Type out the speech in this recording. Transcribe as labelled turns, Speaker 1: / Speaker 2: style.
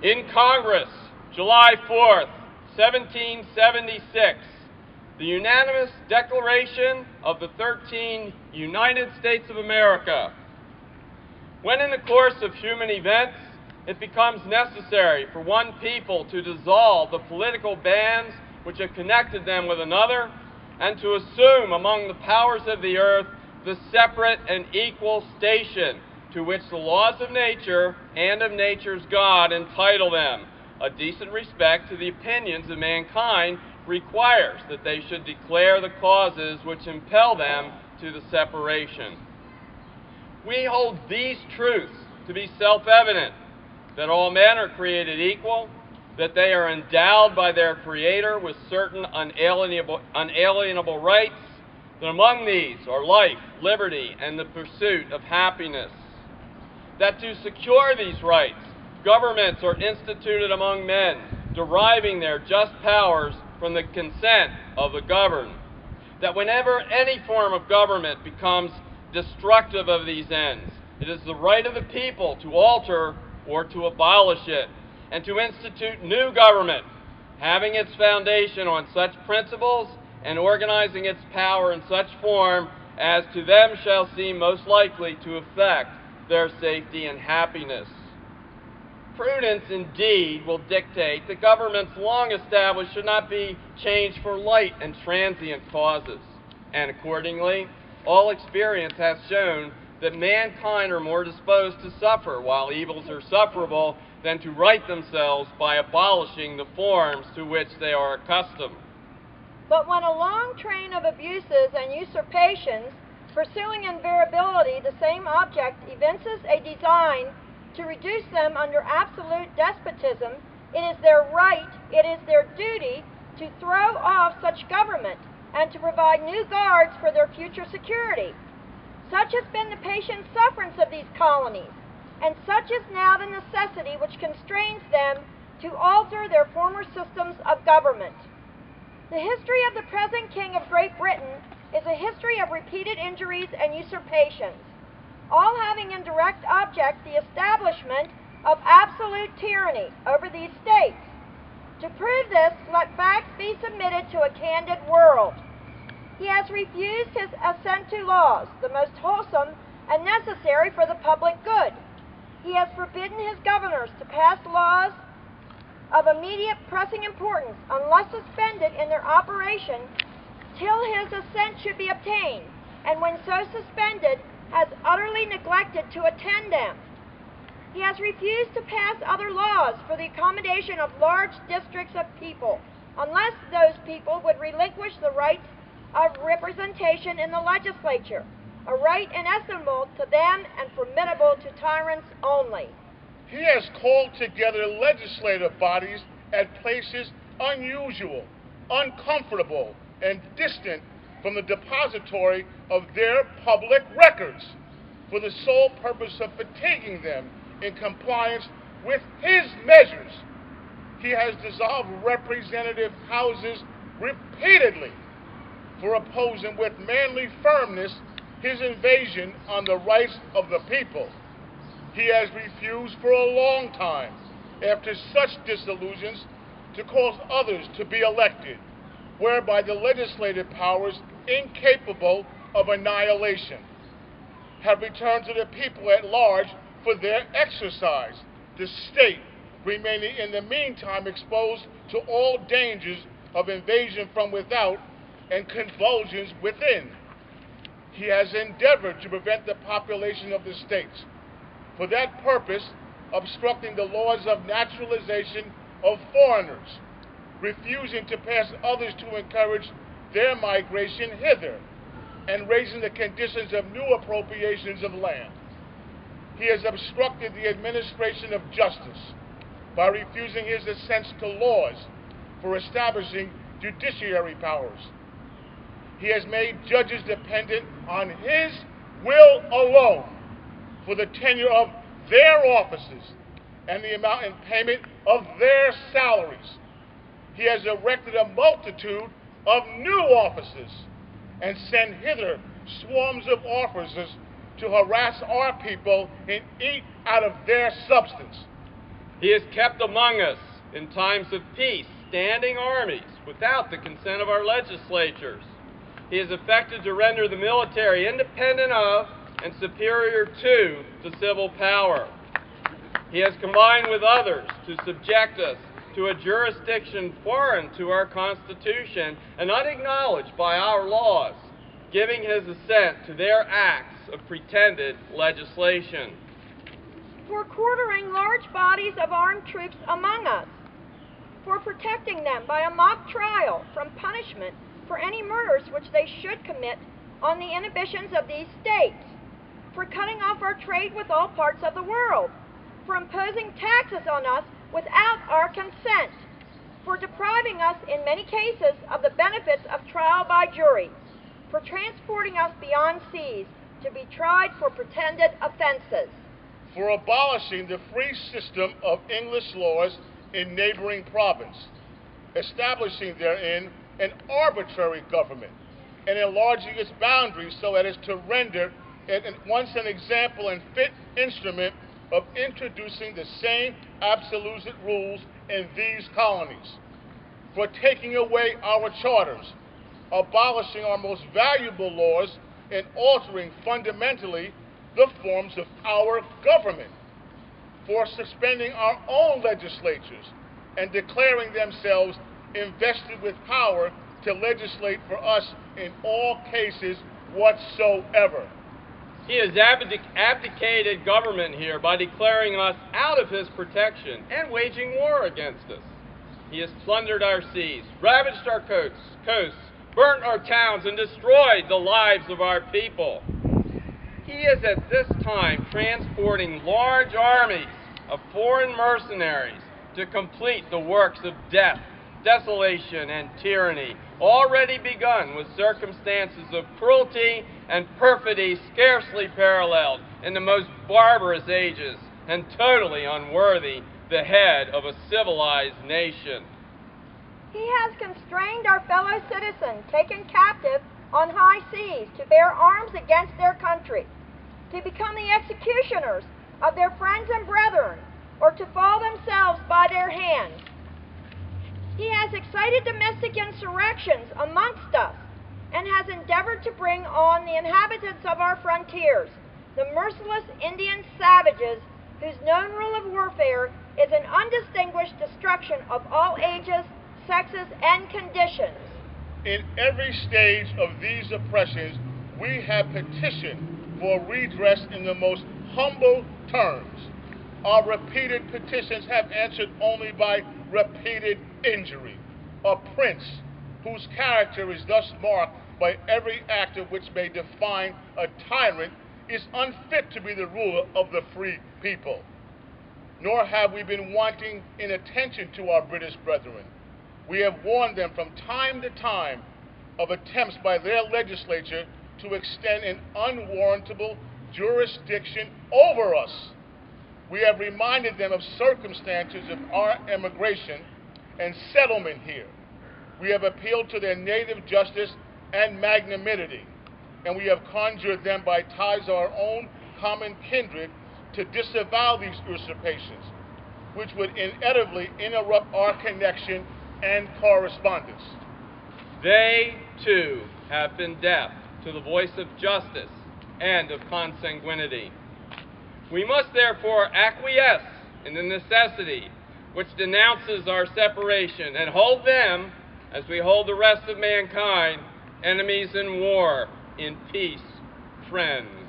Speaker 1: In Congress, July 4th, 1776, the unanimous Declaration of the 13 United States of America. When in the course of human events, it becomes necessary for one people to dissolve the political bands which have connected them with another, and to assume among the powers of the earth the separate and equal station to which the laws of nature and of nature's God entitle them, a decent respect to the opinions of mankind requires that they should declare the causes which impel them to the separation. We hold these truths to be self-evident, that all men are created equal, that they are endowed by their Creator with certain unalienable rights, that among these are life, liberty, and the pursuit of happiness. That to secure these rights, governments are instituted among men, deriving their just powers from the consent of the governed. That whenever any form of government becomes destructive of these ends, it is the right of the people to alter or to abolish it, and to institute new government, having its foundation on such principles and organizing its power in such form as to them shall seem most likely to effect their safety and happiness. Prudence, indeed, will dictate that governments long established should not be changed for light and transient causes, and accordingly, all experience has shown that mankind are more disposed to suffer while evils are sufferable than to right themselves by abolishing the forms to which they are accustomed.
Speaker 2: But when a long train of abuses and usurpations, pursuing in variability the same object, evinces a design to reduce them under absolute despotism, it is their right, it is their duty to throw off such government and to provide new guards for their future security. Such has been the patient sufferance of these colonies, and such is now the necessity which constrains them to alter their former systems of government. The history of the present King of Great Britain is a history of repeated injuries and usurpations, all having in direct object the establishment of absolute tyranny over these states. To prove this, let facts be submitted to a candid world. He has refused his assent to laws, the most wholesome and necessary for the public good. He has forbidden his governors to pass laws of immediate pressing importance unless suspended in their operation till his assent should be obtained, and when so suspended, has utterly neglected to attend them. He has refused to pass other laws for the accommodation of large districts of people, unless those people would relinquish the rights of representation in the legislature, a right inestimable to them and formidable to tyrants only.
Speaker 3: He has called together legislative bodies at places unusual, uncomfortable, and distant from the depository of their public records, for the sole purpose of fatiguing them in compliance with his measures. He has dissolved representative houses repeatedly for opposing with manly firmness his invasion on the rights of the people. He has refused for a long time, after such disillusions, to cause others to be elected, whereby the legislative powers, incapable of annihilation, have returned to the people at large for their exercise, the state remaining in the meantime exposed to all dangers of invasion from without and convulsions within. He has endeavored to prevent the population of the states, for that purpose obstructing the laws of naturalization of foreigners, refusing to pass others to encourage their migration hither, and raising the conditions of new appropriations of land. He has obstructed the administration of justice by refusing his assents to laws for establishing judiciary powers. He has made judges dependent on his will alone for the tenure of their offices and the amount in payment of their salaries. He has erected a multitude of new offices and sent hither swarms of officers to harass our people and eat out of their substance.
Speaker 1: He is kept among us in times of peace, standing armies without the consent of our legislatures. He is effected to render the military independent of and superior to the civil power. He has combined with others to subject us to a jurisdiction foreign to our Constitution and unacknowledged by our laws, giving his assent to their acts of pretended legislation.
Speaker 2: For quartering large bodies of armed troops among us, for protecting them by a mock trial from punishment for any murders which they should commit on the inhibitions of these states, for cutting off our trade with all parts of the world, for imposing taxes on us without our consent, for depriving us in many cases of the benefits of trial by jury, for transporting us beyond seas to be tried for pretended offenses,
Speaker 3: for abolishing the free system of English laws in neighboring province, establishing therein an arbitrary government, and enlarging its boundaries so as to render it at once an example and fit instrument of introducing the same absolute rules in these colonies, for taking away our charters, abolishing our most valuable laws, and altering fundamentally the forms of our government, for suspending our own legislatures and declaring themselves invested with power to legislate for us in all cases whatsoever.
Speaker 1: He has abdicated government here by declaring us out of his protection and waging war against us. He has plundered our seas, ravaged our coasts, burnt our towns, and destroyed the lives of our people. He is at this time transporting large armies of foreign mercenaries to complete the works of death, desolation, and tyranny, already begun with circumstances of cruelty and perfidy scarcely paralleled in the most barbarous ages, and totally unworthy the head of a civilized nation.
Speaker 2: He has constrained our fellow citizens taken captive on high seas to bear arms against their country, to become the executioners of their friends and brethren, or to fall themselves by their hands. He has excited domestic insurrections amongst us, and has endeavored to bring on the inhabitants of our frontiers, the merciless Indian savages, whose known rule of warfare is an undistinguished destruction of all ages, sexes, and conditions.
Speaker 3: In every stage of these oppressions, we have petitioned for redress in the most humble terms. Our repeated petitions have answered only by repeated injury. A prince whose character is thus marked by every act of which may define a tyrant is unfit to be the ruler of the free people. Nor have we been wanting in attention to our British brethren. We have warned them from time to time of attempts by their legislature to extend an unwarrantable jurisdiction over us. We have reminded them of circumstances of our emigration and settlement here. We have appealed to their native justice and magnanimity, and we have conjured them by ties of our own common kindred to disavow these usurpations, which would inevitably interrupt our connection and correspondence.
Speaker 1: They, too, have been deaf to the voice of justice and of consanguinity. We must therefore acquiesce in the necessity which denounces our separation, and hold them, as we hold the rest of mankind, enemies in war, in peace, friends.